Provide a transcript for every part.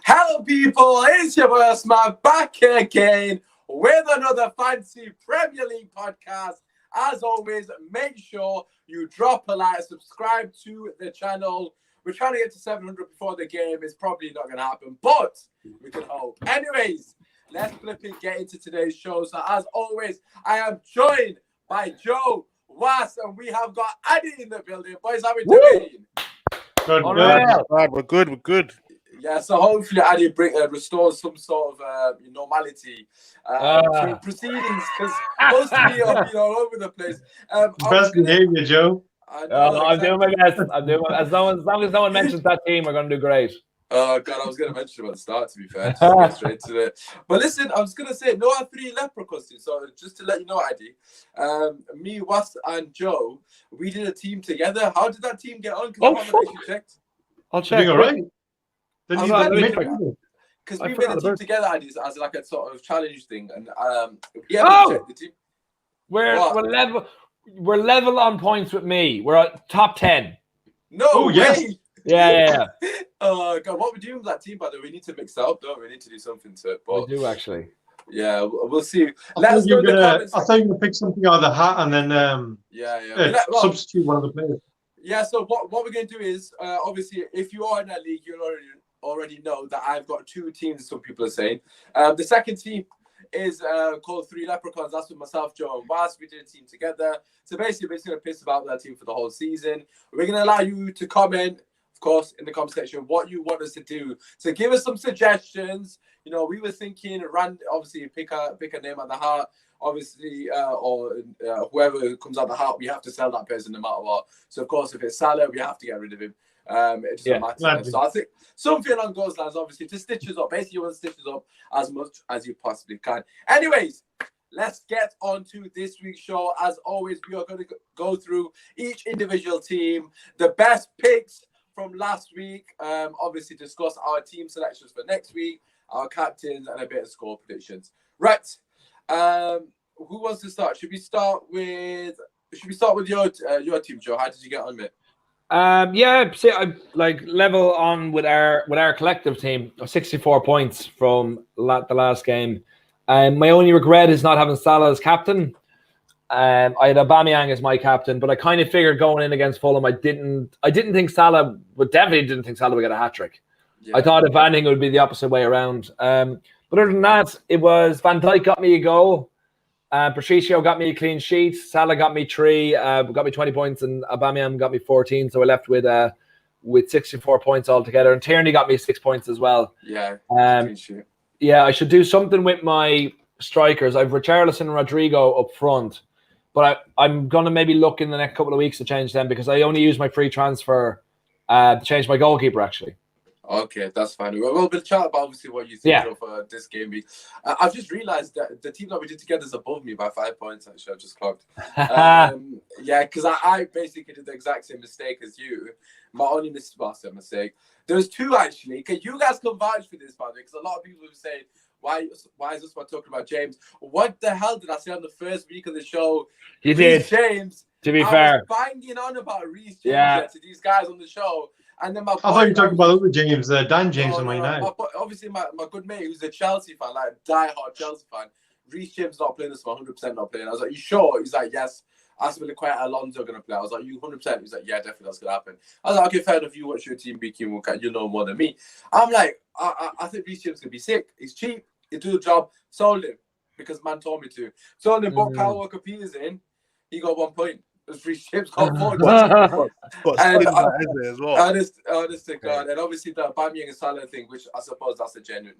Hello, people. It's your boy Usmaan back again with another fancy Premier League podcast. As always, make sure you drop a like, subscribe to the channel. We're trying to get to 700 before the game. It's probably not going to happen, but we can hope. Anyways, let's flip and get into today's show. So, as always, I am joined by Joe, Was, and we have got Addy in the building. Boys, how we doing? Good. We're good. Yeah, so hopefully Addy restores some sort of normality to proceedings, because most of me are all over the place. Best behavior, Joe. I'm doing my best. As long as no one mentions that team, we're going to do great. Oh, God, I was going to mention it at the start, to be fair. Just to get straight to it. But listen, I was going to say, no, I have 3 leprechauns. So just to let you know, Addy, me, Was, and Joe, we did a team together. How did that team get on? Because I haven't actually checked. I'll check. All right. Because we made a team together, Addy, as like a sort of challenge thing. And checked the team. We're level on points with me. We're at top 10. No way. Yes. Yeah. Oh, God, what we're doing with that team, by the way, we need to mix it up, don't we? We need to do something to it. But we do, actually. Yeah, we'll see. I thought you were going to pick something out of the hat and then substitute one of the players. Yeah, so what we're going to do is, obviously, if you are in that league, you already know that I've got 2 teams, some people are saying. The second team is called 3 Leprechauns. That's with myself, Joe, and Was. We did a team together. So basically, we're just going to piss about that team for the whole season. We're going to allow you to comment, of course, in the comment section, what you want us to do. So give us some suggestions. We were thinking, obviously, pick a name at the heart. Obviously, or whoever comes out the heart, we have to sell that person no matter what. So, of course, if it's Salah, we have to get rid of him. It doesn't matter. So I think something along those lines, obviously, to stitch us up. Basically, you want to stitch us up as much as you possibly can. Anyways, let's get on to this week's show. As always, we are going to go through each individual team, the best picks from last week, obviously discuss our team selections for next week, our captains, and a bit of score predictions. Right. Who wants to start? Should we start with your team, Joe? How did you get on, mate? See, I level on with our collective team, 64 points from the last game. My only regret is not having Salah as captain. I had Aubameyang as my captain, but I kind of figured going in against Fulham, I definitely didn't think Salah would get a hat-trick. Yeah. I thought if anything, it would be the opposite way around. But other than that, it was Van Dijk got me a goal, Patricio got me a clean sheet, Salah got me 3, got me 20 points, and Aubameyang got me 14. So I left with 64 points altogether, and Tierney got me 6 points as well. Yeah, I should do something with my strikers. I've Richarlison and Rodrigo up front, but I'm gonna maybe look in the next couple of weeks to change them because I only use my free transfer to change my goalkeeper actually. Okay, that's fine. We'll chat about obviously what you think of this game week. I've just realised that the team that we did together is above me by 5 points. Actually, I just clocked. Because I basically did the exact same mistake as you. My only mistake. There's 2 actually. Okay, you guys can vouch for this, by the way, because a lot of people have said, why is this one talking about James? What the hell did I say on the first week of the show? You did. James. To be fair. I was banging on about Reece James to these guys on the show. And then I thought you were talking about James, Dan James on my night. Obviously, my good mate, who's a Chelsea fan, like die-hard Chelsea fan, Reece James not playing this one, 100% not playing. I was like, you sure? He's like, yes. I asked him if Alonso going to play. I was like, you 100%? He's like, yeah, definitely that's going to happen. I was like, okay, fair enough. You watch your team week, you know more than me. I'm like, I think Reece James going to be sick. He's cheap. He'll do the job. Sold him because man told me to. Sold him, but Kyle Walker-Peters in. He got 1 point. Reece James got 4 points. Honest to God. And obviously the Aubameyang and Salah thing, which I suppose that's a genuine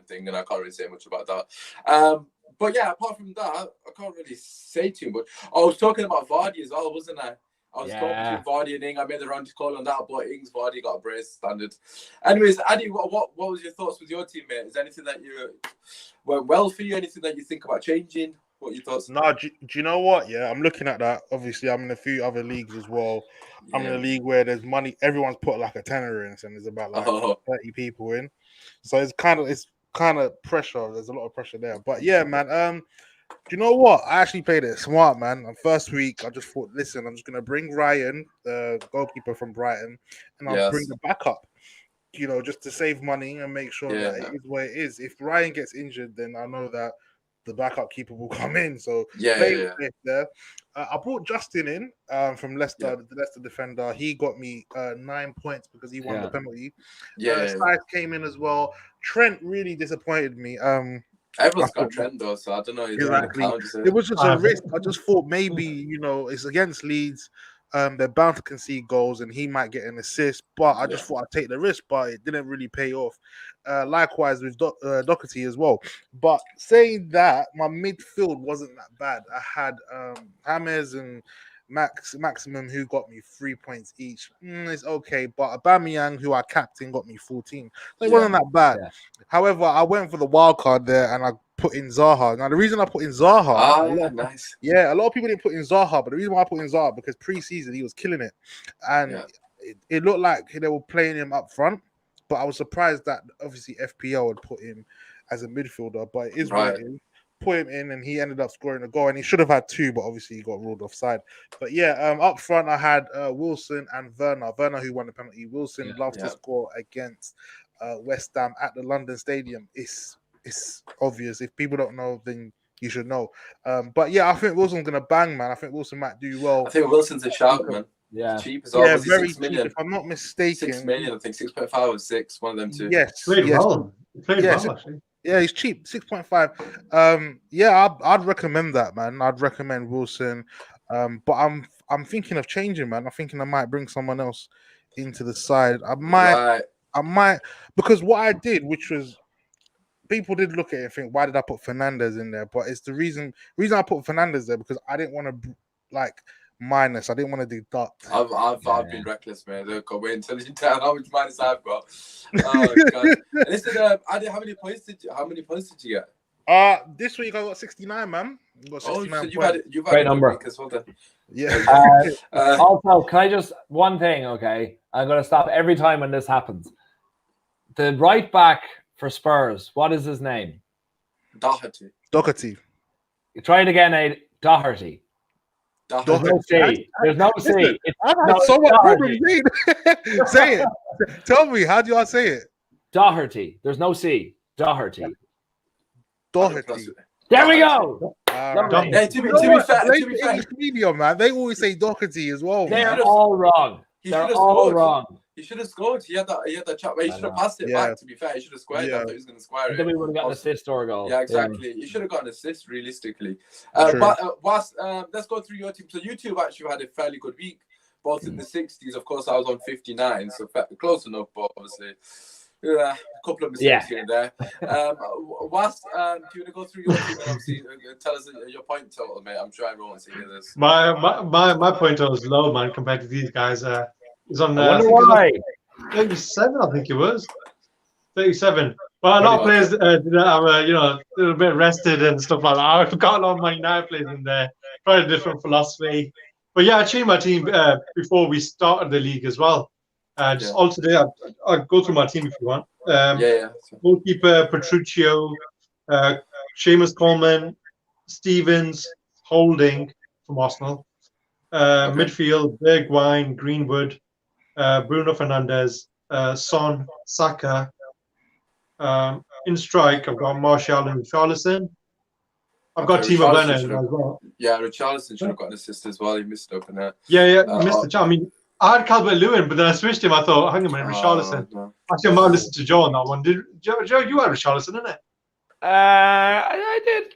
thing, and I can't really say much about that. But yeah, apart from that, I can't really say too much. I was talking about Vardy as well, wasn't I? I was talking to Vardy and Ing. I made the round call on that, but Ing's Vardy got a brace standard. Anyways, Addy, what was your thoughts with your team, mate? Is there anything that went well for you? Anything that you think about changing? What are your thoughts? No, do you know what? Yeah, I'm looking at that. Obviously, I'm in a few other leagues as well. I'm in a league where there's money. Everyone's put like a tenner in, and there's about 30 people in. So it's kind of pressure. There's a lot of pressure there. But yeah, man. Do you know what? I actually played it smart, man. On first week, I just thought, listen, I'm just gonna bring Ryan, the goalkeeper from Brighton, and I'll bring the backup. just to save money and make sure that it is what it is. If Ryan gets injured, then I know that the backup keeper will come in. So there. I brought Justin in from Leicester, the Leicester defender. He got me 9 points because he won the penalty. Size came in as well. Trent really disappointed me. Everyone's got Trent though, so I don't know. Exactly. It was just a risk. I just thought maybe it's against Leeds. They're bound to concede goals, and he might get an assist. But I just thought I'd take the risk, but it didn't really pay off. Likewise with Doherty as well. But saying that, my midfield wasn't that bad. I had James and Maximum, who got me 3 points each. It's okay, but Aubameyang, who I captain, got me 14. So it wasn't that bad. However, I went for the wild card there, and I put in Zaha. Now, the reason I put in Zaha, nice. Yeah, a lot of people didn't put in Zaha, but the reason why I put in Zaha because pre-season he was killing it, and it looked like they were playing him up front. But I was surprised that obviously FPL would put him as a midfielder, but it is what it is. Put him in, and he ended up scoring a goal, and he should have had 2, but obviously he got ruled offside. But up front I had Wilson and Werner, who won the penalty. Wilson loves to score against West Ham at the London Stadium. It's obvious. If people don't know, then you should know. But I think Wilson's gonna bang, man. I think Wilson might do well. I think Wilson's a shout, man. Yeah, cheap as well. Yeah, very cheap. If I'm not mistaken, 6 million. I think 6.5 or 6. One of them two. Yes, played well. Actually. Yeah, he's cheap. 6.5. I'd recommend that, man. I'd recommend Wilson. But I'm thinking of changing, man. I'm thinking I might bring someone else into the side. I might, because what I did, which was people did look at it and think, why did I put Fernandes in there? But it's the reason I put Fernandes there because I didn't want to minus. I didn't want to deduct. I've been reckless, man. Look, I'll wait until you tell how much minus I've got. Oh god! Listen, how many points did you get? This week I got 69, man. I got 69 so you've had great number. Well done. Yeah. Also, can I just one thing? Okay, I'm going to stop every time when this happens. The right back for Spurs. What is his name? Doherty. Try it again, Aid. Doherty. There's no C. There's no C. I've had so much problem. Say it. Tell me, how do I say it? Doherty. There's no C. Doherty. There we go. Yeah, to be fair, English media, man, they always say Doherty as well. They're all wrong. They're all wrong. He should have scored. He had that chat where he should have passed it back. To be fair, he should have squared it. I thought he was going to square it. Then we would have got an assist or a goal. Yeah, exactly. He should have got an assist realistically. But let's go through your team. So you two actually had a fairly good week, both in the 60s. Of course, I was on 59, so close enough, but obviously. A couple of mistakes here and there. Was, do you want to go through your team and obviously tell us your point total, mate? I'm sure everyone wants to hear this. My point total is low, man, compared to these guys. He's on 37, I think it was. 37. Well, a lot of players did have a little bit rested and stuff like that. I forgot a lot of my United players in there. Quite a different philosophy. But I changed my team before we started the league as well. Also today, I'll go through my team if you want. Goalkeeper Petruccio, Seamus Coleman, Stevens, Holding from Arsenal. Midfield, Bergwijn, Greenwood, Bruno Fernandes, Son, Saka. In strike, I've got Martial and Richarlison. I've got Timo Werner as well. Yeah, Richarlison should have got an assist as well. He missed it open there. Missed the chance. I mean, I had Calvert-Lewin, but then I switched him. I thought, hang on a minute, Richarlison. No. Actually, I might listen to Joe on that one. Joe, you had Richarlison, didn't it? I did,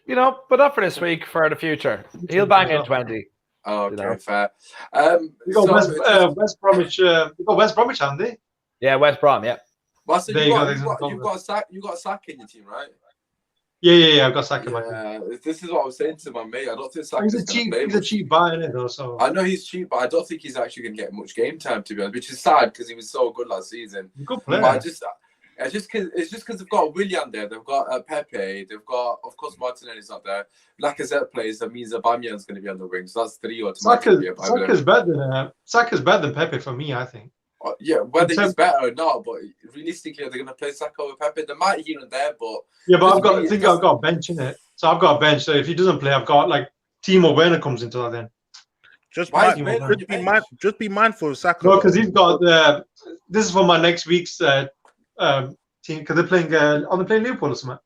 but not for this week, for the future. He'll bang in 20. Oh, okay, fair. You got West Bromwich. You got West Bromwich, Andy. Yeah, West Brom. Yeah. Well, so you got Saka in your team, right? Yeah. I've got Saka. Yeah, this is what I was saying to my mate. I don't think Saka's he's a cheap buy, isn't it, though? So I know he's cheap, but I don't think he's actually going to get much game time, to be honest, which is sad because he was so good last season. Good player. But it's just because they've got Willian there, they've got Pepe, they've got, of course, Martinelli's not there. Lacazette plays, that means Aubameyang's going to be on the wing, so that's 3 automatically. Saka's better than Pepe for me, I think. Yeah, whether he's better or not, but realistically, are they going to play Saka with Pepe? They might here and there, but but I've got a bench in it. So I've got a bench. So if he doesn't play, I've got Timo Werner comes into that then. Just be mindful of Saka. No, because he's got this is for my next week's team because they're playing Liverpool or something.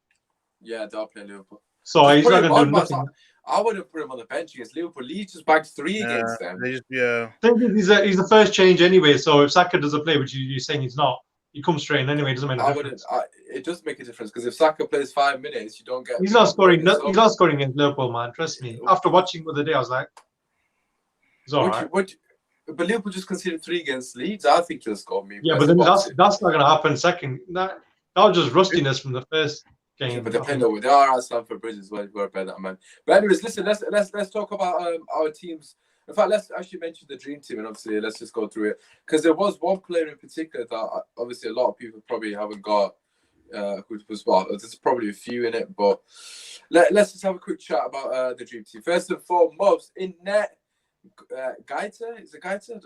Yeah, they're playing Liverpool. So Just he's put not him going to on, do man. nothing. I wouldn't put him on the bench against Liverpool. Leeds just bagged 3 against them. I think he's the first change anyway. So if Saka doesn't play, which you're saying he's not, he comes straight in anyway. It doesn't make a difference. It does make a difference because if Saka plays 5 minutes, you don't get. He's not scoring. He's not scoring against Liverpool, man. Trust me. After watching the other day, I was like, it's all right. But Liverpool just conceded 3 against Leeds. I think he'll score me. Yeah, but then that's not going to happen. Second, that was just rustiness from the first game. Yeah, but they're playing they are at Stamford Bridge as well. We're better, man. But anyways, listen. Let's talk about our teams. In fact, let's actually mention the dream team, and obviously let's just go through it because there was one player in particular that obviously a lot of people probably haven't got. Who was well? There's probably a few in it, but let's just have a quick chat about the dream team. First and foremost, in net. Gaita? Is it Gaita? I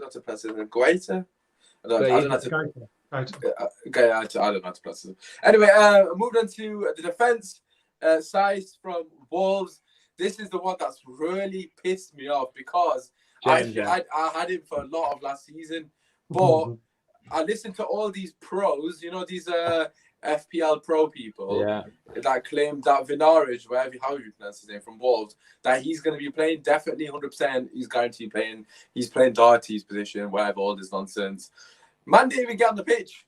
don't know how to pronounce it. Gaita? I don't know how to I don't know how to pronounce it. Anyway, moved on to the defense size from Wolves. This is the one that's really pissed me off because I had him for a lot of last season, but I listened to all these pros, these FPL pro people that claim that Vinarage, how you pronounce his name, from Wolves, that he's going to be playing definitely 100%. He's guaranteed playing. He's playing Doherty's position, whatever, all this nonsense. Man didn't even get on the pitch,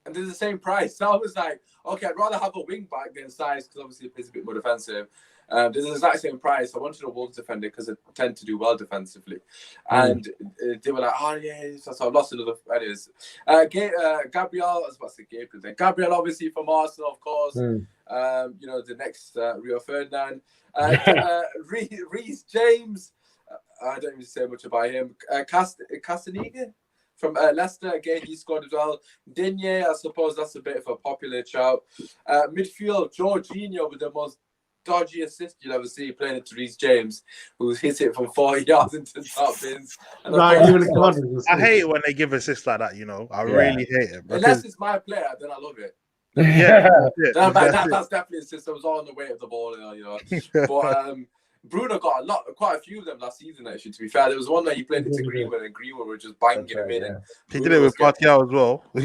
and they're the same price. So I was like, okay, I'd rather have a wing back than size because obviously it plays a bit more defensive. There's the exact same price. I wanted a Wolves defender because they tend to do well defensively. And they were like, oh, yeah. So I lost another. Anyways. Gabriel, I was about to say Gabriel then. Gabriel, obviously, from Arsenal, of course. The next Rio Ferdinand. Reece James. I don't even say much about him. Castaniga from Leicester, again, he scored as well. Digne, I suppose that's a bit of a popular shout. Midfield, Jorginho with the most dodgy assist you'll ever see, playing it to Reece James, who hits it from 40 yards into the top bins. I hate it when they give assists like that, I really hate it. Unless it's my player, then I love it. That's definitely a assist. I was all on the weight of the ball, But Bruno got quite a few of them last season, actually, to be fair. There was one where he played it to Greenwood, and Greenwood were just banging him in. He did it with Martial as well. I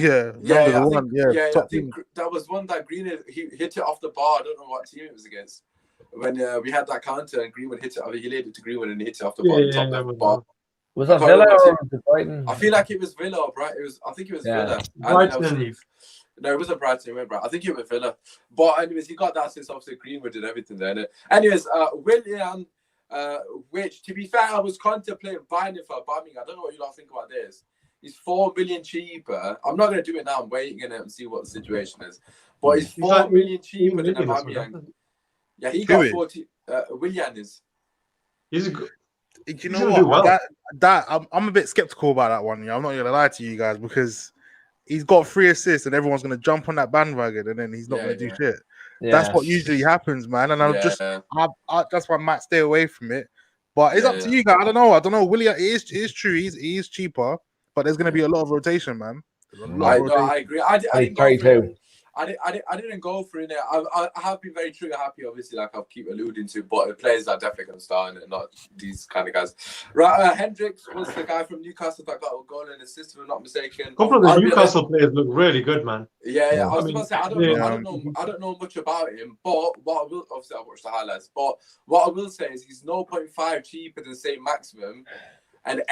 think that was one that Greenwood, he hit it off the bar. I don't know what team it was against. When we had that counter and Greenwood hit it, he laid it to Greenwood and he hit it off the top left bar. Was that Villa or Brighton? I feel like it was Villa, right? I think it was Villa. No, it wasn't Brighton. I think it was Villa. But anyways, he got that since obviously Greenwood did everything there. Anyways, William, which to be fair, I was contemplating buying it for Aubameyang. I don't know what you lot think about this. He's 4 million cheaper. I'm not going to do it now. I'm waiting and see what the situation is. But he's 4 million cheaper than Aubameyang. Yeah, he got 40. William is. He's a good. Do you know what? Well. I'm a bit skeptical about that one. I'm not going to lie to you guys because he's got 3 assists and everyone's going to jump on that bandwagon and then he's not going to do shit. Yeah. That's what usually happens, man. And that's why I might stay away from it. But it's up to you guys. I don't know. William, it is true. He is cheaper, but there's going to be a lot of rotation, man. I agree. I didn't go for it. I have been very trigger happy, obviously, like I'll keep alluding to, but the players are definitely going to start and not these kind of guys. Right, Hendricks was the guy from Newcastle that got a goal and assist, if I'm not mistaken. A couple of the Newcastle players look really good, man. Yeah. I was about to say, I don't know much about him, but what I will, obviously I watched the highlights, but what I will say is he's 0.5 cheaper than say maximum, and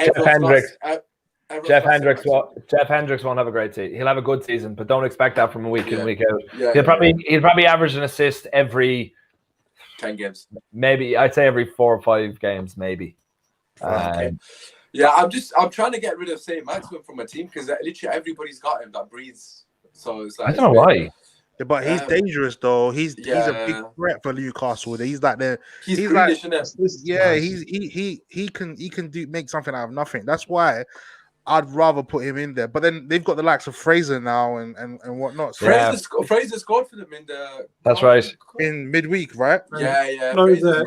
Jeff Hendricks won't have a great season. He'll have a good season, but don't expect that from week in, week out. He'll probably average an assist every 10 games. Maybe I'd say every 4 or 5 games, maybe. Okay. I'm trying to get rid of say maximum from my team because literally everybody's got him that breathes. So it's like I don't know why. Yeah, but he's dangerous though. He's a big threat for Newcastle. He's like he's like he can make something out of nothing. That's why I'd rather put him in there. But then they've got the likes of Fraser now and whatnot. So Fraser scored for them in the. That's right. In midweek, right? Yeah. No, Fraser,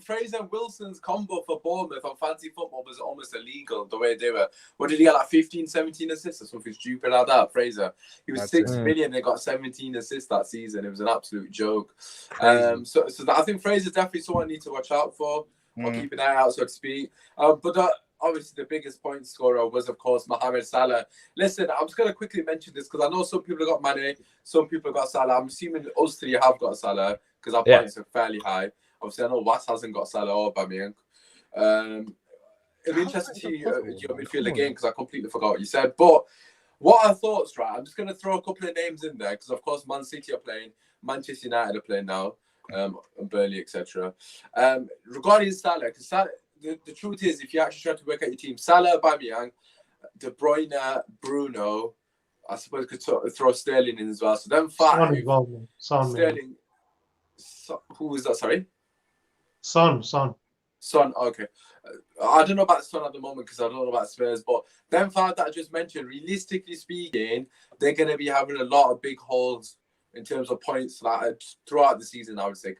Fraser and Wilson's combo for Bournemouth on fantasy football was almost illegal the way they were. What did he get, like 15, 17 assists or something stupid like that? Fraser. He was 6 million. They got 17 assists that season. It was an absolute joke. So I think Fraser's definitely someone I need to watch out for or keep an eye out, so to speak. But obviously the biggest point scorer was, of course, Mohamed Salah. Listen, I'm just going to quickly mention this because I know some people have got Mane, some people have got Salah. I'm assuming us three have got Salah because our points are fairly high. Obviously, I know Was hasn't got Salah or Aubameyang. It'd be interesting to see your midfield again because I completely forgot what you said. But what are thoughts, right? I'm just going to throw a couple of names in there because, of course, Man City are playing, Manchester United are playing now, and Burnley, etc. Regarding Salah, because the truth is, if you actually try to work out your team, Salah, Aubameyang, De Bruyne, Bruno, I suppose could throw Sterling in as well. So then five. Sterling. Who was that? Sorry. Son. Okay. I don't know about Son at the moment because I don't know about Spurs, but them five that I just mentioned, realistically speaking, they're going to be having a lot of big holes in terms of points like throughout the season. I would say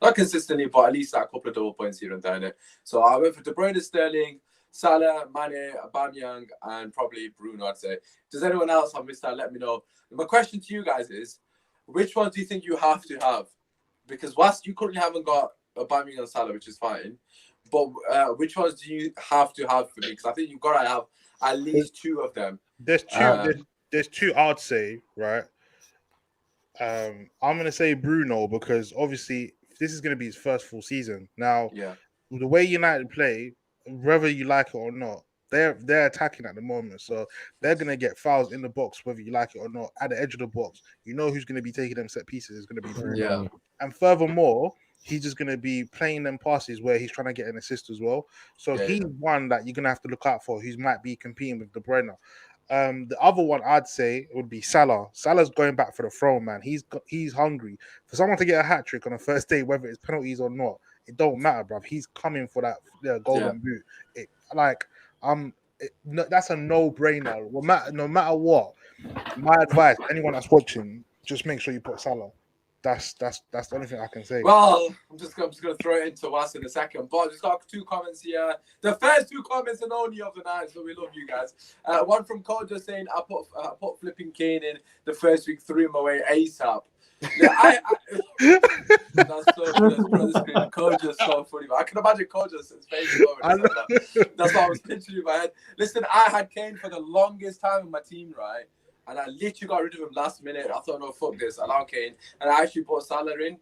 not consistently, but at least like a couple of double points here and there. So I went for De Bruyne, Sterling, Salah, Mane, Aubameyang, and probably Bruno. I'd say. Does anyone else have missed out? Let me know. My question to you guys is, which ones do you think you have to have? Because whilst you currently haven't got Aubameyang and Salah, which is fine, but which ones do you have to have for me? Because I think you've got to have at least two of them. There's two. There's two. I'd say, right. I'm gonna say Bruno because obviously this is gonna be his first full season. Now, the way United play, whether you like it or not, they're attacking at the moment, so they're gonna get fouls in the box, whether you like it or not. At the edge of the box, you know who's gonna be taking them set pieces is gonna be Bruno. Yeah. And furthermore, he's just going to be playing them passes where he's trying to get an assist as well. So he's one that you're going to have to look out for, who might be competing with De Bruyne. The other one I'd say would be Salah. Salah's going back for the throne, man. He's hungry. For someone to get a hat-trick on a first day, whether it's penalties or not, it don't matter, bruv. He's coming for that golden boot. That's a no-brainer. No matter what, my advice, anyone that's watching, just make sure you put Salah. That's the only thing I can say. Well, I'm just going to throw it into us in a second. But I just got two comments here. The first two comments and only of the night, so we love you guys. One from Kojo saying, I put flipping Kane in the first week, threw him away ASAP. Yeah, that's so good. Kojo's so funny. But I can imagine Kojo's face. That's what I was picturing in my head. Listen, I had Kane for the longest time in my team, right? And I literally got rid of him last minute. I thought, no, fuck this. Allow Kane. And I actually put Salah in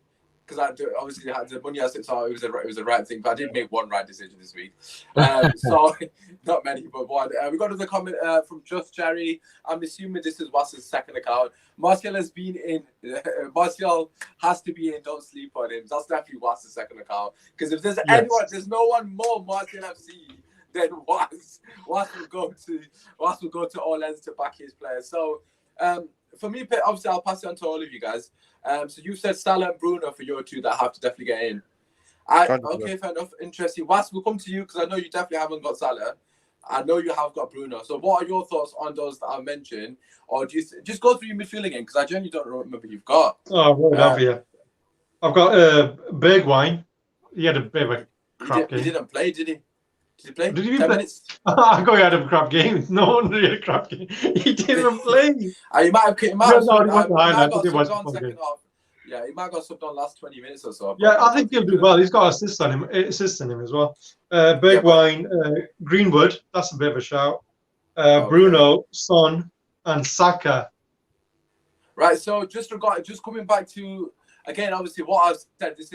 because I obviously had the money I said, so it was the right thing. But I did make one right decision this week. So, not many, but one. We got another comment from Just Jerry. I'm assuming this is Wass's second account. Martial has been in. Martial has to be in. Don't sleep on him. That's definitely Wass's second account. Because if there's anyone, there's no one more Martial FC then Was will go to all ends to back his players. So for me, obviously, I'll pass it on to all of you guys. So you said Salah and Bruno for your two that have to definitely get in. Okay, fair enough. Interesting. Was will come to you because I know you definitely haven't got Salah. I know you have got Bruno. So what are your thoughts on those that I mentioned? Or do you just go through your midfield again? Because I genuinely don't remember you've got. Oh, well, I've got Bergwijn. He had a bit of a crap game. He didn't play, did he? Did he play? Did he 10 minutes? I got he had a crap game. No wonder he had a crap game. He didn't play. He might have got subbed on second half. Yeah, he might have got subbed on last 20 minutes or so. Yeah, I think he'll do well. He's got assists in him as well. Bergwijn, Greenwood, that's a bit of a shout. Bruno, Son, and Saka. Right, so just coming back to, again, obviously what I've said, this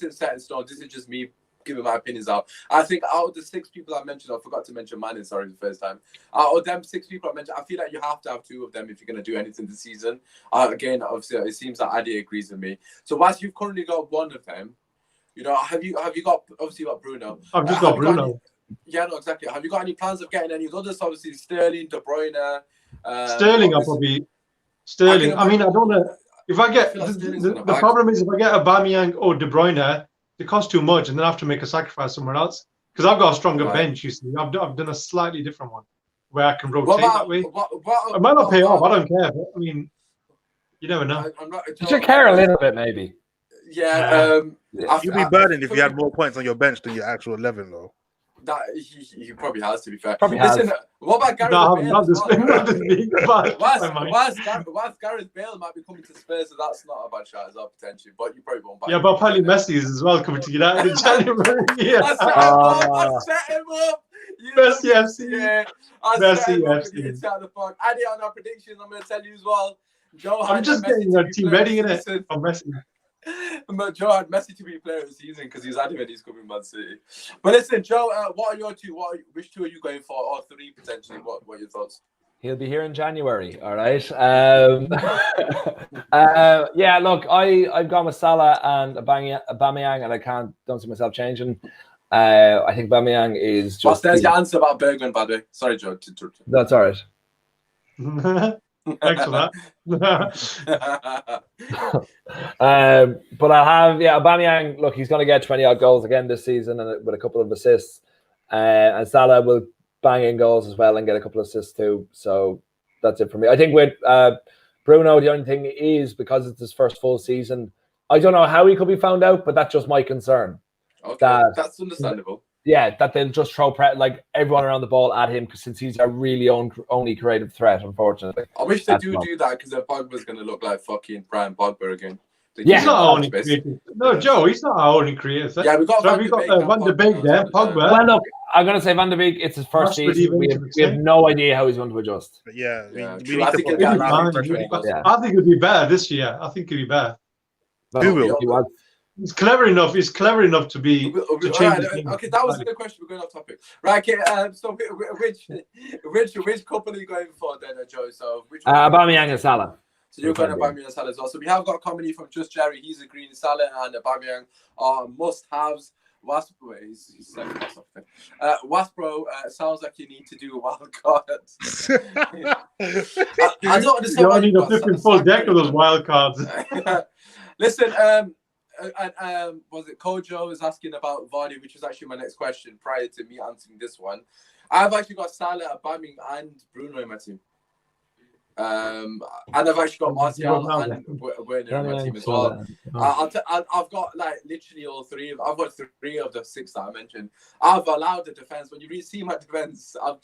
is set in stone. This is just me giving my opinions out. I think out of the 6 people I mentioned, I forgot to mention Mane, sorry, the first time. Out of them 6 people I mentioned, I feel like you have to have 2 of them if you're going to do anything this season. Again, obviously, it seems that Adi agrees with me. So whilst you've currently got one of them, you know, have you got, obviously you got Bruno. I've just got Bruno. Yeah, no, exactly. Have you got any plans of getting any others? Obviously, Sterling, De Bruyne. Sterling, I'll probably... Sterling. I mean, I don't know. If I get... The problem is if I get Aubameyang or De Bruyne, it costs too much, and then I have to make a sacrifice somewhere else. Because I've got a stronger bench, you see. I've done a slightly different one where I can rotate that way. I might not pay off. I don't care. But, I mean, you never know. You should care a little bit, maybe. Yeah. You'd be burdened if you had more points on your bench than your actual 11, though. That he probably has, to be fair. Probably Listen, has. what about Gareth No, Bale? not this league. Whilst Gareth Bale might be coming to Spurs, so that's not a bad shot as well, potentially. But you probably won't buy him. But apparently Messi is as well coming to United in January. Yeah. I set him up. Messi FC. Yeah, I set him up and hit out the park. Addy, on our predictions, I'm going to tell you as well. Joe I'm just getting your team ready, innit? On Messi. But Joe had Messi to be player of the season because he's adamant he's coming Man City. But listen, Joe, what are your two? Which two are you going for, or three potentially? What are your thoughts? He'll be here in January. All right. Yeah. Look, I've gone with Salah and Aubameyang, and I don't see myself changing. I think Aubameyang is just. Well, there's your answer about Bergman, by the way. Sorry, Joe. That's all right. Thanks for that. But I'll have Aubameyang. Look, he's going to get 20 odd goals again this season, and with a couple of assists. And Salah will bang in goals as well and get a couple of assists too. So that's it for me. I think with Bruno, the only thing is because it's his first full season, I don't know how he could be found out, but that's just my concern. Okay, that's understandable. Yeah, that they'll just throw like everyone around the ball at him since he's a really only creative threat, unfortunately. I wish they do that because then Pogba's going to look like fucking Brian Pogba again. He's not our only creative. No, Joe, he's not our only creative. Yeah, we got Van de Beek there, Pogba. Well, look, I'm going to say Van de Beek, it's his first season. We have no idea how he's going to adjust. But yeah, I think he'll be better this year. I think he'll be better. Who will? He's clever enough. He's clever enough to be. Okay, that was a good question. We're going off topic. Right. Okay. So which couple are you going for then, Joe? So which Aubameyang and Salah. So you're going to Aubameyang and Salah as well. So we have got comedy from Just Jerry. He's agreeing Salah and Aubameyang are must-haves. Waspro sounds like you need to do a wild card. I don't understand. You need a different full deck of those wild cards. Listen, was it Kojo is asking about Vardy, which was actually my next question prior to me answering this one. I've actually got Salah, Aubameyang, and Bruno in my team. And I've actually got Martial and Werner in my team as well. I've got like literally all three. I've got three of the six that I mentioned. I've allowed the defense. When you see my defense, I'm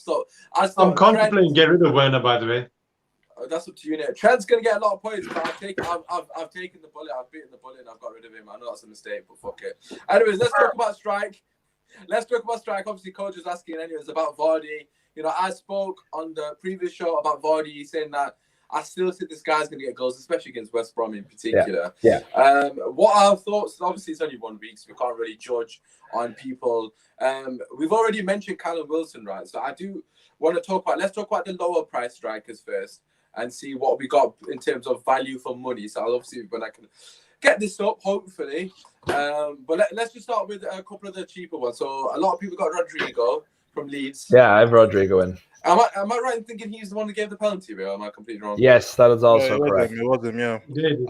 contemplating get rid of Werner, by the way. That's up to you, Nick. Trent's gonna get a lot of points, but I've taken the bullet. I've beaten the bullet, and I've got rid of him. I know that's a mistake, but fuck it. Anyways, let's talk about strike. Obviously, Coach is asking anyways about Vardy. You know, I spoke on the previous show about Vardy, saying that I still think this guy's going to get goals, especially against West Brom in particular. Yeah. What are our thoughts? Obviously, it's only 1 week, so we can't really judge on people. We've already mentioned Callum Wilson, right? So I do want to let's talk about the lower price strikers first and see what we got in terms of value for money. So obviously, when I can get this up, hopefully. But let's just start with a couple of the cheaper ones. So a lot of people got Rodrigo from Leeds. Yeah, I have Rodrigo in. Am I right in thinking he's the one that gave the penalty, or am I completely wrong? Yes, that is also correct. It was him, yeah.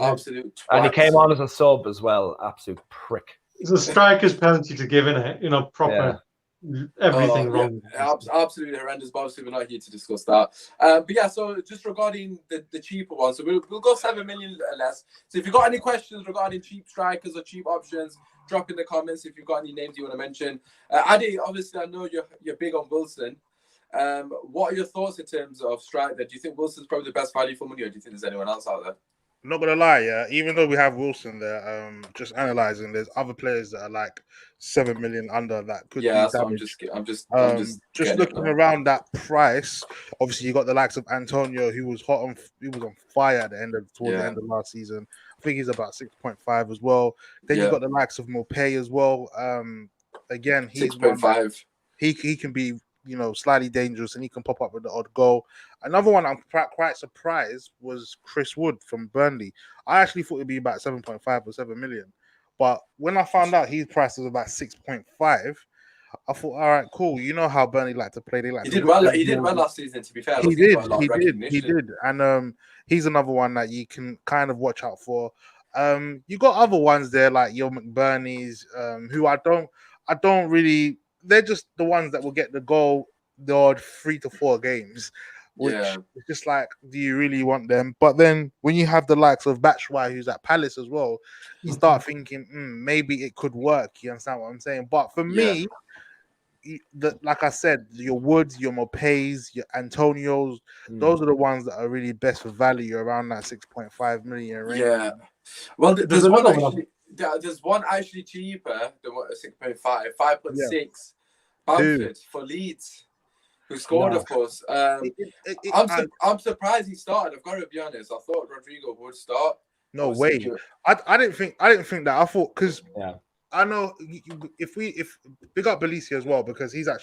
Absolute twat. And he came on as a sub as well. Absolute prick. It's a striker's penalty to give in it, proper everything wrong. Yeah, absolutely horrendous, but obviously we're not here to discuss that. But yeah, so just regarding the cheaper ones, so we'll go 7 million less. So if you've got any questions regarding cheap strikers or cheap options, drop in the comments if you've got any names you want to mention. Adi, obviously I know you're big on Wilson. What are your thoughts in terms of striker? Do you think Wilson's probably the best value for money, or do you think there's anyone else out there? I'm not gonna lie, yeah. Even though we have Wilson there, just analysing, there's other players that are like 7 million under that could. Yeah, so I'm just looking around that price. Obviously, you got the likes of Antonio, who was on fire towards the end of last season. I think he's about 6.5 as well. Then you got the likes of Mopay as well. Again, he's 6.5. He can be slightly dangerous, and he can pop up with the odd goal. Another one I'm quite surprised was Chris Wood from Burnley. I actually thought it'd be about 7.5 or 7 million, but when I found out his price was about 6.5, I thought, all right, cool. You know how Burnley like to play. He did well last season. To be fair, he did, and he's another one that you can kind of watch out for. You got other ones there like your McBurney's, who I don't really. They're just the ones that will get the goal the odd 3 to 4 games, which is just like, do you really want them? But then when you have the likes of Batshuayi, who's at Palace as well, you start thinking, maybe it could work. You understand what I'm saying? But for me, like I said, your Woods, your Mopes, your Antonios, those are the ones that are really best for value around that 6.5 million range. Yeah. Well, There's there's one another one. actually. There's one actually cheaper than 6.5, 5.6. Yeah. Bamford for Leeds, who scored, of course. I'm surprised he started. I've got to be honest. I thought Rodrigo would start. No way. I didn't think that. I thought because I know if big up Belicia as well, because he's a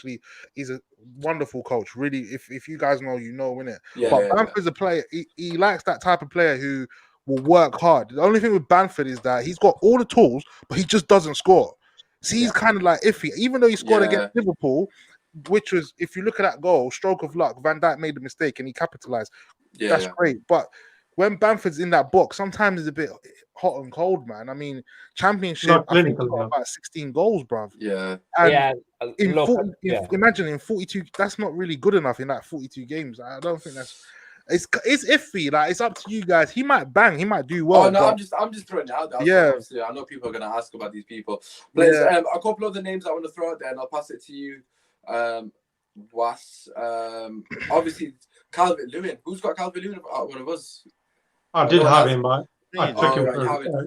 wonderful coach. Really, if you guys know, innit? Yeah, but Bamford's a player. He likes that type of player who will work hard. The only thing with Bamford is that he's got all the tools, but he just doesn't score. See, he's kind of like iffy. Even though he scored against Liverpool, which was, if you look at that goal, stroke of luck, Van Dijk made a mistake and he capitalized. That's great. But when Bamford's in that box, sometimes it's a bit hot and cold, man. I mean, Championship, I think he got about 16 goals, bruv. Yeah. And imagine in 42, that's not really good enough in that 42 games. I don't think that's... It's iffy. Like, it's up to you guys. He might bang. He might do well. Oh no, I'm just throwing it out there. Yeah. Obviously, I know people are gonna ask about these people. But a couple of the names I want to throw out there, and I'll pass it to you. Obviously Calvert-Lewin. Who's got Calvert-Lewin? One of us. I did have him, but I took him.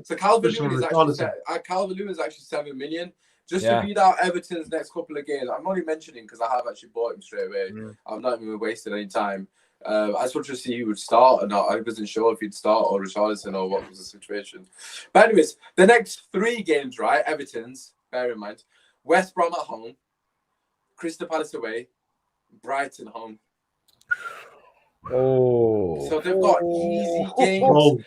So Calvert-Lewin is actually 7 million. Just to beat out Everton's next couple of games. I'm only mentioning because I have actually bought him straight away. I've not even wasted any time. I just wanted to see who would start or not. I wasn't sure if he'd start or Richarlison or what was the situation. But anyways, the next 3 games, right? Everton's, bear in mind, West Brom at home, Crystal Palace away, Brighton home. Oh. So they've got easy games.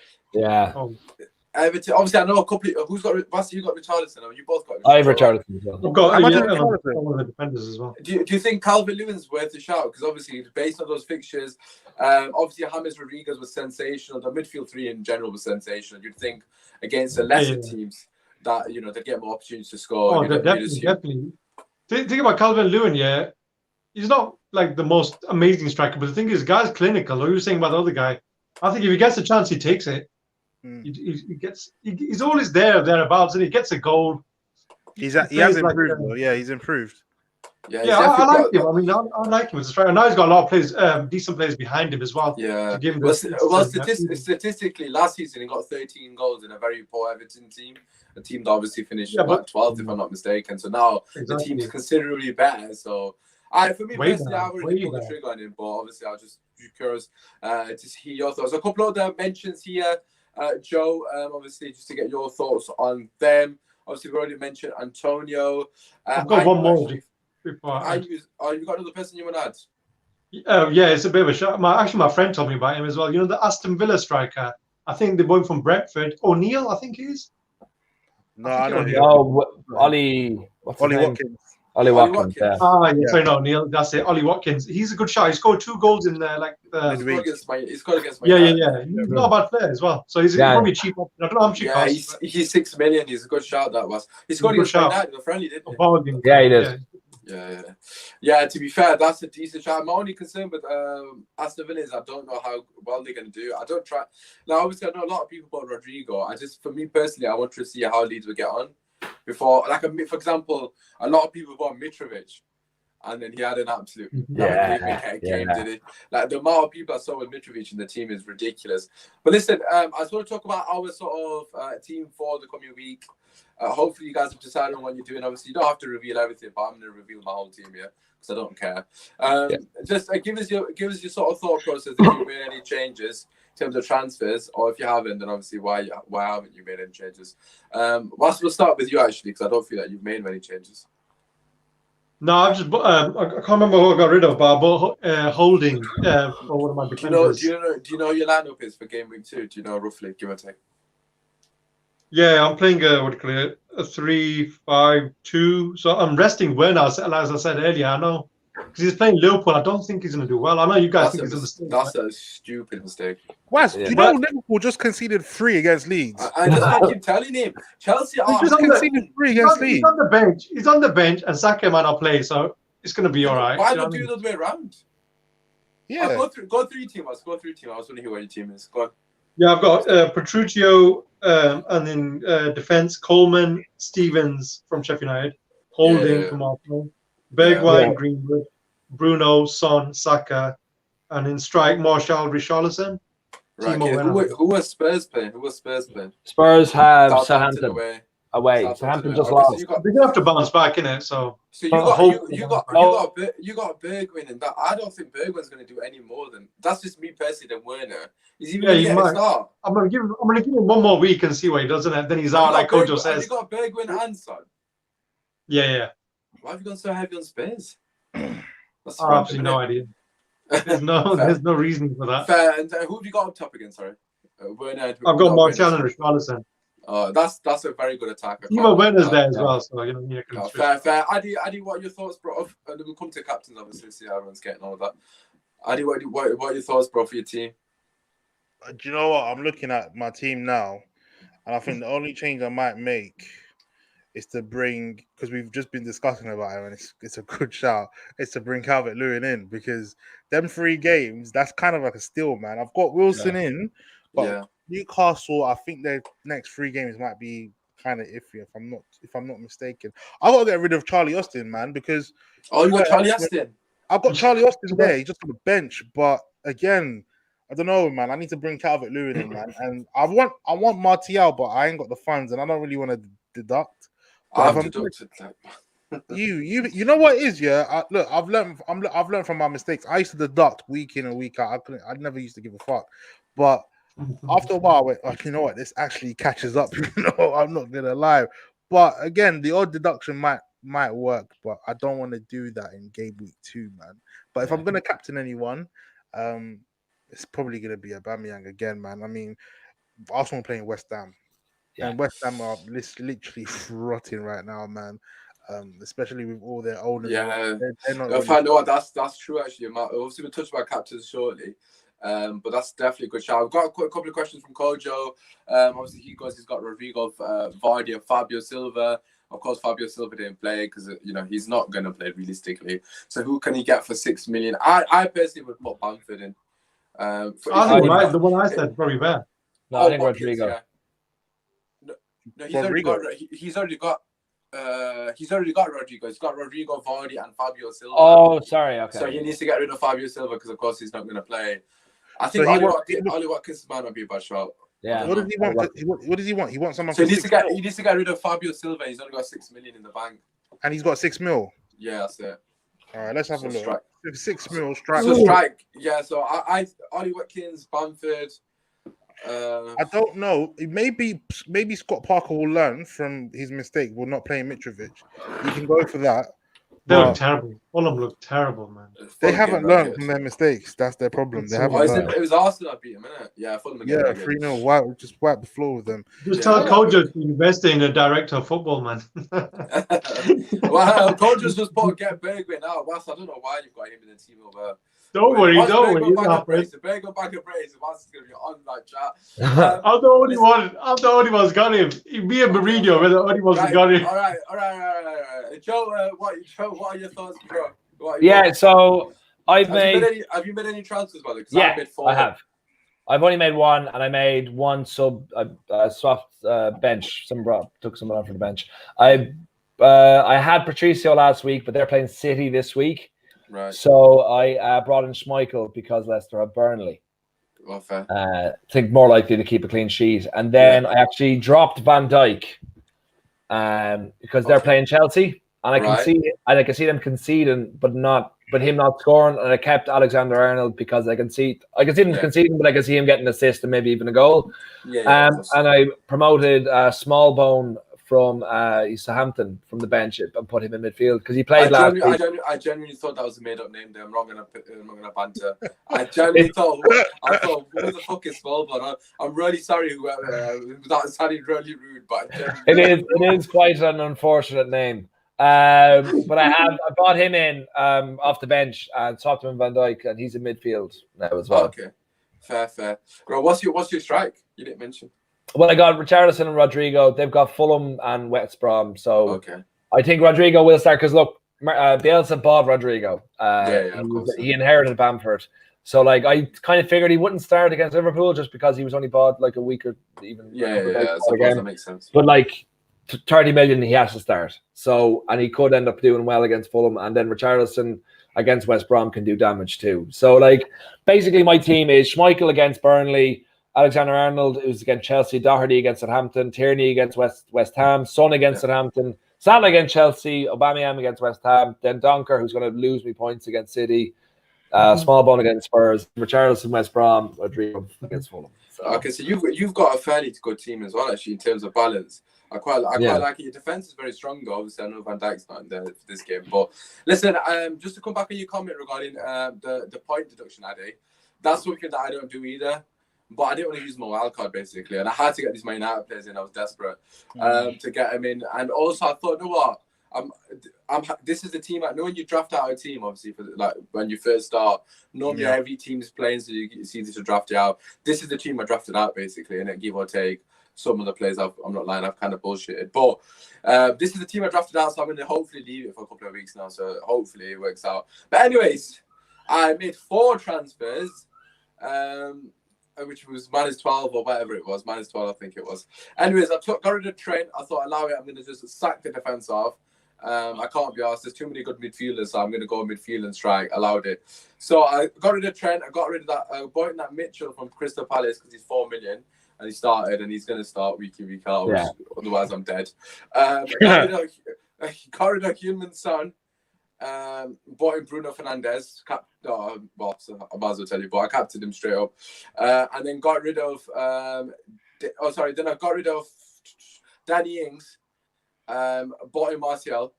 Everton. Obviously, I know a couple. Who's got? Basti, you got Richarlison. You both got. I have Richarlison as well. I've got one of the defenders as well. Do you think Calvert-Lewin's worth a shout? Because obviously, based on those fixtures, obviously James Rodriguez was sensational. The midfield 3 in general was sensational. You'd think against the lesser teams that they get more opportunities to score. Oh, definitely. Think about Calvert-Lewin. He's not like the most amazing striker, but the thing is, guy's clinical. What you were saying about the other guy, I think if he gets a chance, he takes it. He's always thereabouts, and he gets a goal. He has improved, though. Yeah, he's improved. I like him. I mean, I like him as a striker. Now he's got a lot of players, decent players behind him as well. Yeah. To give him statistically, last season he got 13 goals in a very poor Everton team. A team that obviously finished 12th, if I'm not mistaken. So now the team's considerably better. So, for me personally, I would pull the trigger on him, but obviously I'll just be curious to hear your thoughts. A couple of the mentions here, Joe. Obviously, just to get your thoughts on them. Obviously, we already mentioned Antonio. I've got one more. You got another person you want to add? It's a bit of a shock. My friend told me about him as well. You know, the Aston Villa striker. I think the boy from Brentford, O'Neill. I think he is. No, I don't know. Ollie Watkins. Ollie Watkins. Yeah. Sorry, no, Neil. That's it. Ollie Watkins. He's a good shot. He scored 2 goals in He scored against my Yeah. He's not a bad player as well. So he's probably cheap. I don't know how much he costs. He's 6 million. He's a good shot. That was. He scored against United. The friendly, didn't he? Yeah, he did. Yeah. To be fair, that's a decent shot. My only concern with Aston Villa is I don't know how well they're going to do. I don't try. Now, obviously, I know a lot of people bought Rodrigo. For me personally, I want to see how Leeds will get on before. For example, a lot of people bought Mitrovic, and then he had an absolute game, did he? Like the amount of people I saw with Mitrovic in the team is ridiculous. But listen, I just want to talk about our sort of team for the coming week. Hopefully you guys have decided on what you're doing. Obviously, you don't have to reveal everything, but I'm going to reveal my whole team here because I don't care. Just give us your sort of thought process if you made any changes in terms of transfers, or if you haven't, then obviously why haven't you made any changes? We'll start with you actually, because I don't feel like you've made many changes. No, I can't remember who I got rid of, but I bought Holding for one of my defenders. Do you know your lineup is for game week 2? Do you know roughly, give or take? Yeah, I'm playing a 3-5-2. So I'm resting Werner, as I said earlier. I know because he's playing Liverpool. I don't think he's going to do well. I know you guys think he's a mistake. That's a stupid mistake. Wes, do you know Liverpool just conceded 3 against Leeds? I keep telling him. Chelsea just conceded 3 against Leeds. He's on the bench. He's on the bench, and Saka might not play, so it's going to be all right. Why not do the other way around? Yeah. Go through your team. I just want to hear what your team is. Go on. Yeah, I've got Petruccio, and then defense Coleman, Stevens from Sheffield United, Holding from Arsenal, Bergwijn, Greenwood, Bruno, Son, Saka, and in strike, Martial, Richarlison. Right. Okay. Who was Spurs playing? Spurs have Southampton away. Southampton just okay, lost. So they're gonna have to bounce back, innit? So you got Bergwijn, and that I don't think Bergwijn's going to do any more than that's just me personally than Werner. Is he really going to start? I'm gonna give him one more week and see what he does, and then he's out like Kojo says. Have you got Bergwijn and Son? Yeah. Why have you gone so heavy on Spurs? That's absolutely no idea. There's no reason for that. Fair. And who have you got up top again? Sorry, Werner. I've got Martial and Richarlison. Oh, that's a very good attack. Even Werner's there as well, so you know. Fair. Adi, what are your thoughts, bro? And we'll come to captains, obviously. See how everyone's getting on with that. Adi, what are your thoughts, bro, for your team? Do you know what? I'm looking at my team now, and I think the only change I might make is to bring, because we've just been discussing about it, and it's a good shout. It's to bring Calvert-Lewin in, because them 3 games, that's kind of like a steal, man. I've got Wilson in, but Newcastle, I think their next 3 games might be kind of iffy if I'm not mistaken. I got to get rid of Charlie Austin, man, because you got Charlie Austin. I've got Charlie Austin there. He's just on the bench, but again, I don't know, man. I need to bring Calvert-Lewin in, man, and I want Martial, but I ain't got the funds, and I don't really want to deduct. I've deducted that. You know what it is, yeah. Look, I've learned from my mistakes. I used to deduct week in and week out. I never used to give a fuck, but after a while, I went, like, you know what? This actually catches up. You know, I'm not gonna lie. But again, the odd deduction might work, but I don't want to do that in game week 2, man. But if I'm gonna captain anyone, it's probably gonna be Aubameyang again, man. I mean, Arsenal playing West Ham. And West Ham are literally rotting right now, man. Especially with all their owners. Yeah, they're not that's true actually. Obviously, we'll touch about captains shortly, but that's definitely a good shout. I've got a couple of questions from Kojo. Obviously, he's got Rodrigo, Vardy, and Fabio Silva. Of course, Fabio Silva didn't play because he's not going to play realistically. So who can he get for 6 million? I personally would put Bamford in. The one I said probably bad. No, I think Rodrigo. Yeah. No, he's already got Rodrigo. He's got Rodrigo, Vardy, and Fabio Silva. Oh, sorry. Okay. So he needs to get rid of Fabio Silva because, of course, he's not going to play. I think Ollie Watkins might not be a bad shot. Yeah. What does he want? What does he want? He wants someone. So he needs to get rid of Fabio Silva. He's only got 6 million in the bank. And he's got 6 mil. Yeah, that's it. All right, let's have a look. Strike. 6 mil strike. So strike. Yeah. So I Ollie Watkins, Bamford. I don't know. Maybe Scott Parker will learn from his mistake. Will not play Mitrovic. You can go for that. They look terrible. All of them look terrible, man. They haven't learned from their mistakes. That's their problem. They haven't learned. It was Arsenal that beat him, innit? Yeah, Fulham again. Yeah, 3-0. Just wipe the floor with them. Just tell Kojo to invest in a director of football, man. Well, Kojo's just put get Bergwijn out. I don't know why you've got him in the team over. Don't worry. Bergwijn back and praise. What's going to be on that chat? I'm the only one's got him. Me and Mourinho were the only ones who got him. All right. Joe, what are your thoughts, bro? So Have you made any transfers, brother? Yeah, I have. I've only made one, and I made one sub swapped bench. Took someone on for the bench. I had Patricio last week, but they're playing City this week. Right. So I brought in Schmeichel because Leicester have Burnley. Well, fair. I think more likely to keep a clean sheet. And then I actually dropped Van Dijk because they're playing Chelsea. And I can see them conceding, but him not scoring. And I kept Alexander-Arnold because I can see them conceding, but I can see him getting an assist and maybe even a goal. And I promoted Smallbone from Southampton from the bench and put him in midfield because he played last week. I genuinely thought that was a made-up name there. I'm not gonna banter. I genuinely thought, what the fuck is Smallbone? I'm really sorry, whoever. That sounded really rude, but it is quite an unfortunate name. But I brought him in off the bench and swapped him in Van Dijk, and he's in midfield now as well. Okay, fair. Bro, what's your strike? You didn't mention. Well, I got Richarlison and Rodrigo. They've got Fulham and West Brom, so I think Rodrigo will start because look, Bielsa bought Rodrigo. Of course. He inherited Bamford, so like I kind of figured he wouldn't start against Liverpool just because he was only bought like a week or even. I suppose that makes sense. But like, 30 million he has to start. So, and he could end up doing well against Fulham, and then Richarlison against West Brom can do damage too. So, like, basically my team is Schmeichel against Burnley, Alexander-Arnold who's against Chelsea, Doherty against Southampton, Tierney against West Ham, Son against Southampton, Salah against Chelsea, Aubameyang against West Ham, then Donker, who's going to lose me points against City, Smallbone against Spurs, Richarlison, West Brom, Rodrigo against Fulham. So. Okay, so you've got a fairly good team as well, actually, in terms of balance. I quite like it. Your defense is very strong, though. Obviously, I know Van Dijk's not in there for this game. But listen, just to come back on your comment regarding the point deduction, Ade, that's something that I don't do either. But I didn't want to use my wild card, basically. And I had to get these Man United players in. I was desperate to get them in. And also, I thought, you know what? This is the team. I know when you draft out a team, obviously, for like when you first start, normally every team's playing, so it's easy to draft it out. This is the team I drafted out, basically, and then give or take. Some of the players, I'm not lying, I've kind of bullshitted. But this is the team I drafted out, so I'm going to hopefully leave it for a couple of weeks now. So hopefully it works out. But anyways, I made 4 transfers, which was -12 or whatever it was. -12, I think it was. Anyways, I got rid of Trent. I thought, allow it. I'm going to just sack the defense off. I can't be asked. There's too many good midfielders, so I'm going to go midfield and strike. Allowed it. So I got rid of Trent. I got rid of that. Bought in that Mitchell from Crystal Palace because he's 4 million. And he started, and he's going to start week in, week out. Yeah. Otherwise, I'm dead. Got rid of Heung-min Son. Bought in Bruno Fernandes. I might as well tell you, but I captained him straight up. And then got rid of... then I got rid of Danny Ings. Bought in Martial.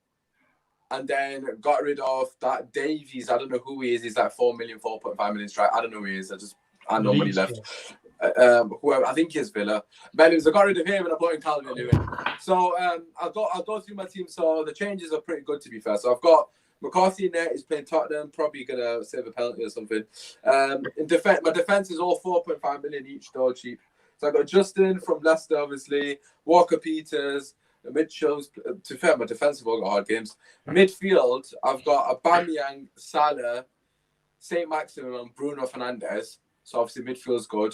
And then got rid of that Davies. I don't know who he is. He's like 4 million, 4.5 million strike. I don't know who he is. I know when he left. Whoever, I think he is Villa. But anyways, I got rid of him and I bought in Calvin Lewin. So I'll go through my team. So the changes are pretty good, to be fair. So I've got McCarthy in there. He's playing Tottenham, probably gonna save a penalty or something. In defense, my defense is all 4.5 million each, though cheap. So I got Justin from Leicester, obviously, Walker Peters, Mitchell's. To be fair, my defense have all got hard games. Midfield, I've got Aubameyang, Salah, Saint Maximin, and Bruno Fernandes. So obviously midfield's good.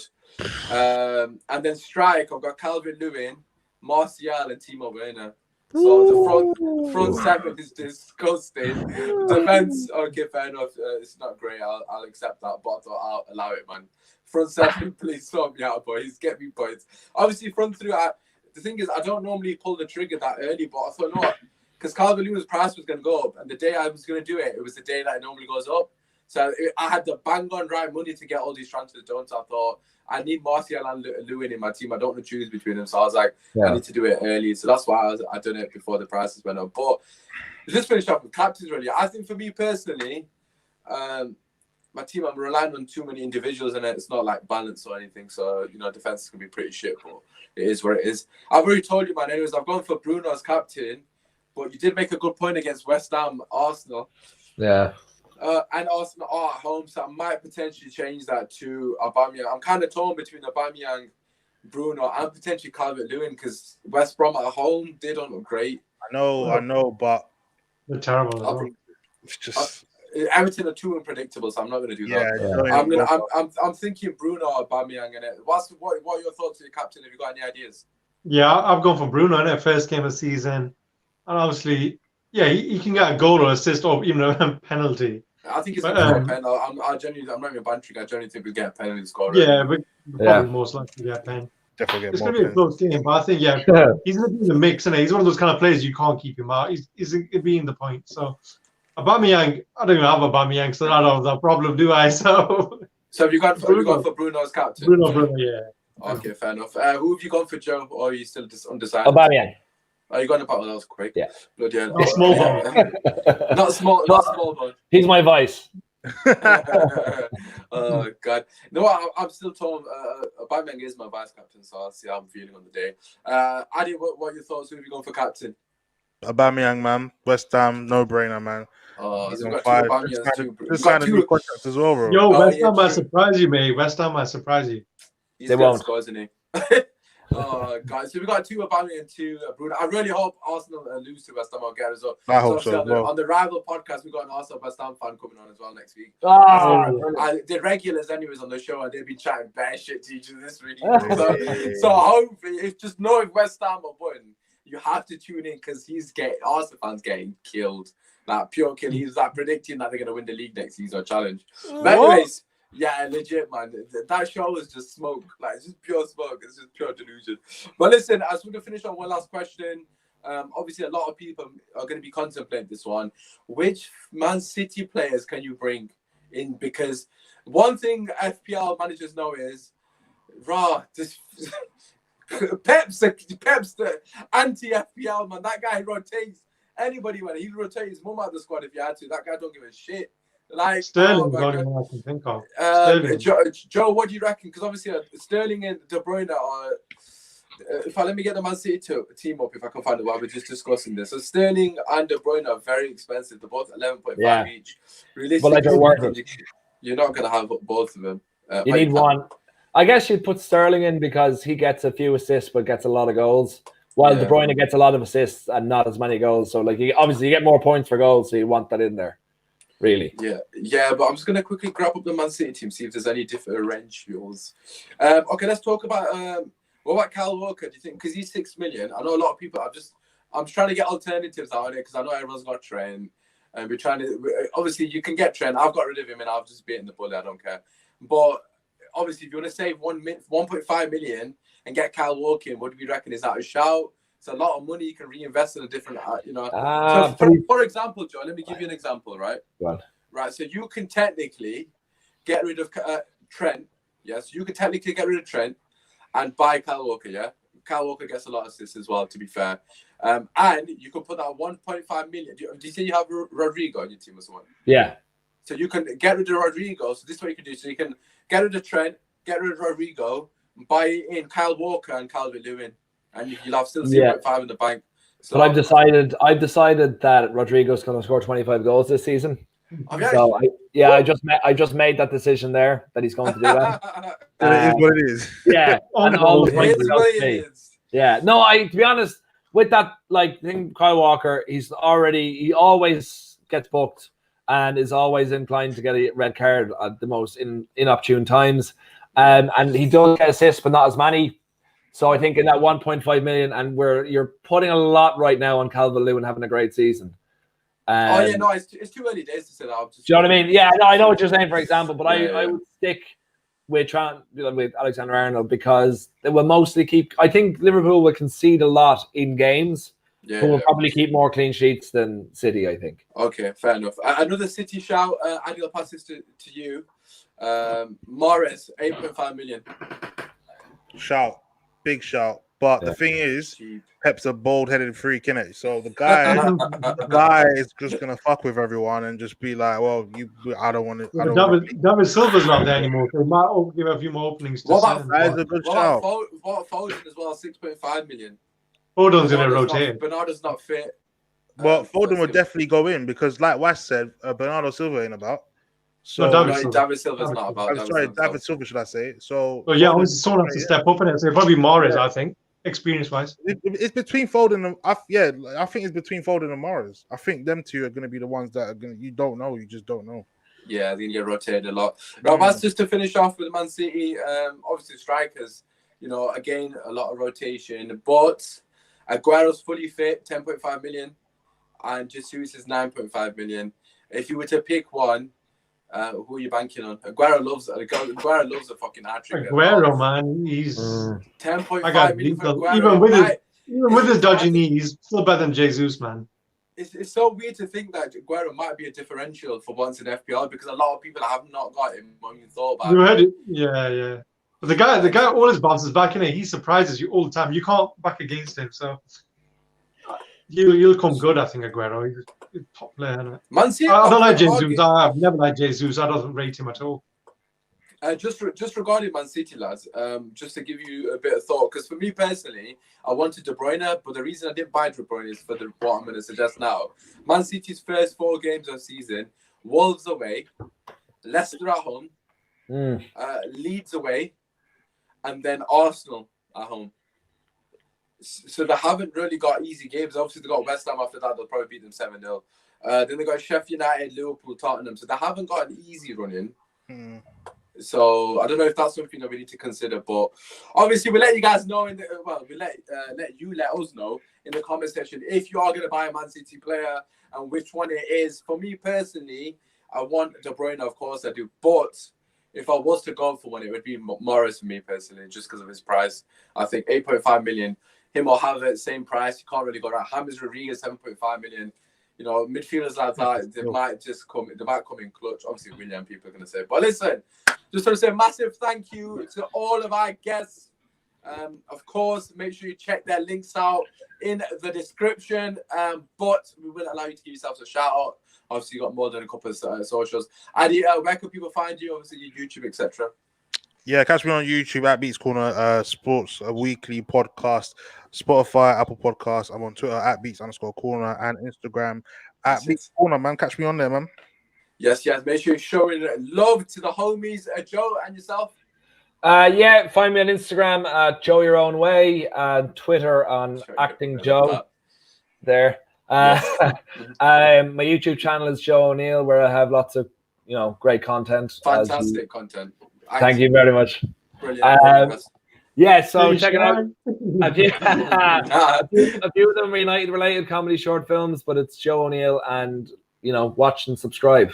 And then strike, I've got Calvin Lewin, Martial, and Timo Werner. So the front seven is disgusting. Defense, okay, fair enough. It's not great. I'll accept that, but I thought I'll allow it, man. Front seven, please sort me out, boys. Get me points. Obviously, front three. The thing is, I don't normally pull the trigger that early, but I thought, no, because Calvin Lewin's price was going to go up, and the day I was going to do it, it was the day that it normally goes up. So I had the bang on right money to get all these transfers done. So I thought, I need Martial and Lewin in my team. I don't want to choose between them. So I was like, I need to do it early. So that's why I done it before the prices went up. But just finish up with captains, really. I think for me personally, my team, I'm relying on too many individuals and it's not like balanced or anything. So, defense is going to be pretty shit, but it is what it is. I've already told you, man. Anyways, I've gone for Bruno as captain, but you did make a good point against West Ham, Arsenal. Yeah. And Arsenal are at home, so I might potentially change that to Aubameyang. I'm kind of torn between Aubameyang, Bruno, and potentially Calvert-Lewin because West Brom at home, they don't look great. I know, but they're terrible. It's just Everton are too unpredictable, so I'm not going to do that. I'm thinking Bruno or Aubameyang in it. What are your thoughts, your captain? Have you got any ideas? Yeah, I've gone for Bruno in that first game of the season, and obviously, he can get a goal or assist or even a penalty. I think it's going to get a pen. I'm not even bantering. I genuinely think we'll get a penalty score. Yeah, but probably most likely get a pen. Definitely it's going to be a close game, but I think he's going to be in the mix, and he's one of those kind of players you can't keep him out. He's going to be in the point. So Aubameyang, I don't even have Aubameyang, so I don't have that problem, do I? So have you gone for Bruno as captain? Bruno, yeah. Okay, fair enough. Who have you gone for, Joe? Or are you still undecided? Aubameyang. Oh, you got a battle that was quick. Yeah. Bloody hell. Not small ball. not small ball. He's my vice. Oh God. No, I'm still torn. Aubameyang is my vice captain, so I'll see how I'm feeling on the day. Adi, what are your thoughts? Who have you gone for captain? Aubameyang, man. West Ham, no brainer, man. Oh, he's so on fire. Just signed a new contract as well, bro. Yo, West Ham might surprise you, mate. West Ham might surprise you. They won't. Score, isn't he? Oh, guys. So we got 2 Aubameyang and 2 Bruno. I really hope Arsenal lose to West Ham again as well. I hope so. On the Rival podcast, we got an Arsenal West Ham fan coming on as well next week. They're regulars anyways on the show, and they've been chatting bad shit to each other this week. So hopefully, if West Ham are winning, you have to tune in because Arsenal fans getting killed. Like pure kill. He's like predicting that they're gonna win the league next season or challenge. But anyways, yeah, legit man. That show was just smoke. Like it's just pure smoke. It's just pure delusion. But listen, as we're gonna finish on one last question. Obviously, a lot of people are going to be contemplating this one. Which Man City players can you bring in? Because one thing FPL managers know is, this Pep's the anti-FPL man. That guy rotates anybody, man. He'd rotate his mum out of the squad if you had to. That guy don't give a shit. Like Sterling, the only one I can think of. Joe, what do you reckon? Because obviously Sterling and De Bruyne are. Let me get the Man City team up if I can find it while we're just discussing this. So Sterling and De Bruyne are very expensive. They're both 11.5 each. Realistically, you're not going to have both of them. You need one. I guess you'd put Sterling in because he gets a few assists but gets a lot of goals, while De Bruyne gets a lot of assists and not as many goals. So like, obviously you get more points for goals, so you want that in there. Really? Yeah, but I'm just going to quickly grab up the Man City team, see if there's any differentials. Okay, let's talk about... what about Kyle Walker? Do you think, because he's 6 million? I know a lot of people. I'm trying to get alternatives out of it because I know everyone's got Trent, and we're trying to. Obviously, you can get Trent. I've got rid of him, and I've just beaten the bully. I don't care. But obviously, if you want to save 1.5 million and get Kyle Walker, what do we reckon? Is that a shout? It's a lot of money you can reinvest in a different. So for example, Joe, let me give you an example, right? Right. So you can technically get rid of Trent. Yes, you can technically get rid of Trent. And buy Kyle Walker, yeah? Kyle Walker gets a lot of assists as well, to be fair. And you can put that 1.5 million. Do you say you have Rodrigo on your team or someone? Yeah. So you can get rid of Rodrigo. So this is what you can do. So you can get rid of Trent, get rid of Rodrigo, buy in Kyle Walker and Calvert-Lewin. And you'll have still 0.5 in the bank. So, but I've decided that Rodrigo's going to score 25 goals this season. So I just made that decision there that he's going to do that. It is what it is. Yeah, and all the points it is. Yeah, no, to be honest, with that thing, Kyle Walker, he always gets booked and is always inclined to get a red card at the most inopportune times. And he does get assists, but not as many. So I think in that 1.5 million, and you're putting a lot right now on Calvert-Lewin having a great season. It's too early days to say that. Do you know what I mean? Yeah, no, I know what you're saying, for example, but I would stick with Alexander-Arnold because they will mostly keep. I think Liverpool will concede a lot in games, but will probably keep more clean sheets than City. I think. Okay, fair enough. Another City shout. Andy, I'll pass this to you. Mahrez, 8.5 million. Shout, big shout. But the thing is, Pep's a bold-headed freak, innit? So the guy is just gonna fuck with everyone and just be like, "Well, I don't want to." David Silva's not there anymore. So he might give a few more openings. What about Foden as well? 6.5 million. Foden's in a rotation. Bernardo's not fit. Well, Foden would definitely go in because, like Wash said, Bernardo Silva ain't about. So David Silva's not about. I'm sorry, David Silva, should I say? So obviously someone has to step up in it. So probably Mahrez, I think. Experience-wise, it's between Foden and I think it's between Foden and Mahrez. I think them two are going to be the ones that are going to. You just don't know. Yeah, they're going to get rotated a lot. Right, that's just to finish off with Man City. Obviously, strikers. Again, a lot of rotation. But Aguero's fully fit, 10.5 million, and Jesus is 9.5 million. If you were to pick one, who are you banking on? Aguero loves a fucking hat-trick. Aguero, man, he's 10.5 million for Aguero. Even with his dodgy knee, he's still better than Jesus, man. It's so weird to think that Aguero might be a differential for once in FPL because a lot of people have not got him when you thought about it. Heard it. Yeah. But the guy always bounces back in it. He surprises you all the time. You can't back against him, so you'll come good. I think Aguero. He's a top player. Man City, I don't like Jesus. I've never liked Jesus. I don't rate him at all. Just regarding Man City, lads, just to give you a bit of thought, because for me personally, I wanted De Bruyne, but the reason I didn't buy De Bruyne is for what I'm going to suggest now. Man City's first 4 games of season: Wolves away, Leicester at home, Leeds away, and then Arsenal at home. So they haven't really got easy games. Obviously, they got West Ham after that. They'll probably beat them 7-0. Then they got Sheffield United, Liverpool, Tottenham. So they haven't got an easy run in. So I don't know if that's something that we need to consider, but obviously we'll let you guys know we'll let us know in the comment section if you are going to buy a Man City player and which one it is. For me personally, I want De Bruyne, of course I do, but if I was to go for one, it would be Morris for me personally, just because of his price. I think 8.5 million, him or Havertz, same price. You can't really go right. James Rodriguez, 7.5 million. You know, midfielders like that, they might come in clutch. Obviously, William, people are going to say. But listen, just want to say a massive thank you to all of our guests. Of course, make sure you check their links out in the description. But we will allow you to give yourselves a shout out. Obviously, you got more than a couple of socials. Adi, where can people find you? Obviously, your YouTube, etc. Yeah, catch me on YouTube at Beats Corner Sports, a weekly podcast, Spotify, Apple Podcasts. I'm on Twitter at Beats_Corner and Instagram at Beats Corner, man. Catch me on there, man. Yes. Make sure you're showing love to the homies, Joe, and yourself. Yeah, find me on Instagram at Joe Your Own Way and Twitter on Acting Joe. There. Yes. My YouTube channel is Joe O'Neill, where I have lots of great content. Fantastic content. Thank you very much. Brilliant. Yeah, so check it out. A few of them are United related comedy short films, but it's Joe O'Neill, and watch and subscribe.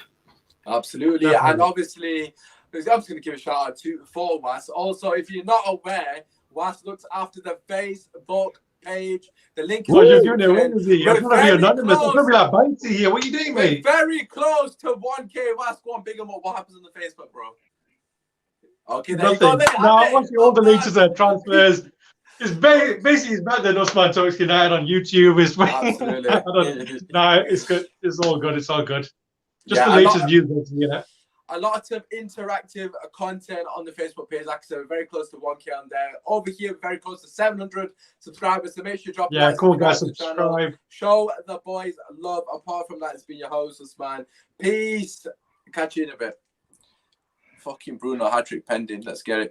Absolutely. Definitely. And obviously, I'm just going to give a shout out for Was. Also, if you're not aware, Was looks after the Facebook page. The link is you're doing it. You're going to be anonymous. You're going to be like Banksy here. What are you doing, mate? Very close to 1K. Was, go on, big them up. What happens on the Facebook, bro? Okay, there Nothing. you go. No, I want all the links and transfers. It's basically better than Usmaan Talks United on YouTube. Absolutely. No, it's good. It's all good. Just the latest news, A lot of interactive content on the Facebook page. Like I said, we're very close to 1K on there. Over here, very close to 700 subscribers. So make sure you drop likes. Cool, guys. Subscribe. Show the boys love. Apart from that, it's been your host, Usmaan. Peace. Catch you in a bit. Fucking Bruno hat-trick pending. Let's get it.